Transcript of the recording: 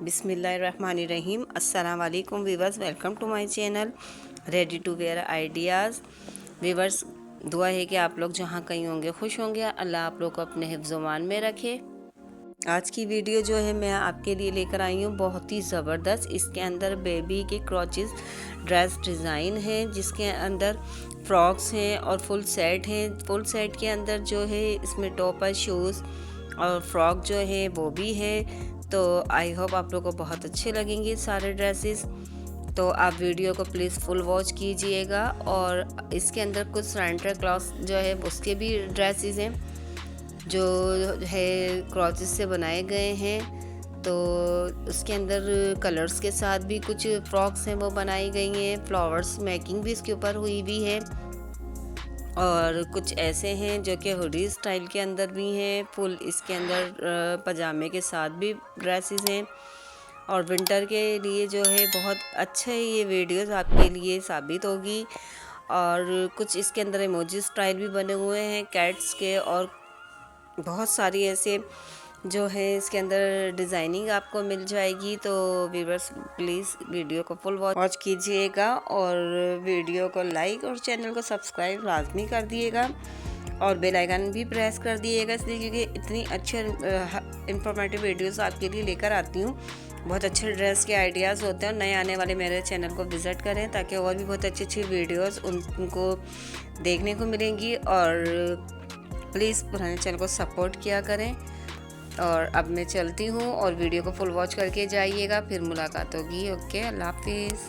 बिस्मिल्लाहिर्रहमानिर्रहीम। अस्सलामुअलैकुम viewers, welcome to my channel ready to wear ideas. Viewers, दुआ है कि आप लोग जहाँ कहीं होंगे खुश होंगे। अल्लाह आप लोग को अपने हिफ्ज़-ओ-मान में रखे। आज की वीडियो जो है मैं आपके लिए लेकर आई हूँ बहुत ही ज़बरदस्त। इसके अंदर बेबी के क्रॉचेस ड्रेस डिज़ाइन है, जिसके अंदर फ्रॉक्स हैं और फुल सेट हैं। फुल सेट के अंदर जो है इसमें टॉपर, शूज़ और फ्रॉक जो है वो भी है। तो आई होप आप लोगों को बहुत अच्छे लगेंगे सारे ड्रेसेस। तो आप वीडियो को प्लीज़ फुल वॉच कीजिएगा। और इसके अंदर कुछ सेंटर क्लॉथ जो है उसके भी ड्रेसेस हैं जो है क्रॉचेस से बनाए गए हैं। तो उसके अंदर कलर्स के साथ भी कुछ फ्रॉक्स हैं वो बनाई गई हैं। फ्लावर्स मेकिंग भी इसके ऊपर हुई भी है। और कुछ ऐसे हैं जो कि हुडी स्टाइल के अंदर भी हैं। फुल इसके अंदर पजामे के साथ भी ड्रेसेस हैं। और विंटर के लिए जो है बहुत अच्छा है, ये वीडियोस आपके लिए साबित होगी। और कुछ इसके अंदर इमोजी स्टाइल भी बने हुए हैं कैट्स के, और बहुत सारी ऐसे जो है इसके अंदर डिज़ाइनिंग आपको मिल जाएगी। तो व्यूअर्स प्लीज़ वीडियो को फुल वॉच कीजिएगा और वीडियो को लाइक और चैनल को सब्सक्राइब लाजमी कर दिएगा और बेल आइकन भी प्रेस कर दिएगा, इसलिए क्योंकि इतनी अच्छे इंफॉर्मेटिव वीडियोस आपके लिए लेकर आती हूँ। बहुत अच्छे ड्रेस के आइडियाज़ होते हैं। और नए आने वाले मेरे चैनल को विज़िट करें ताकि और भी बहुत अच्छी अच्छी वीडियोस उनको देखने को मिलेंगी। और प्लीज़ पुराने चैनल को सपोर्ट किया करें। और अब मैं चलती हूँ और वीडियो को फुल वॉच करके जाइएगा, फिर मुलाकात होगी। ओके, अल्लाह हाफिज़।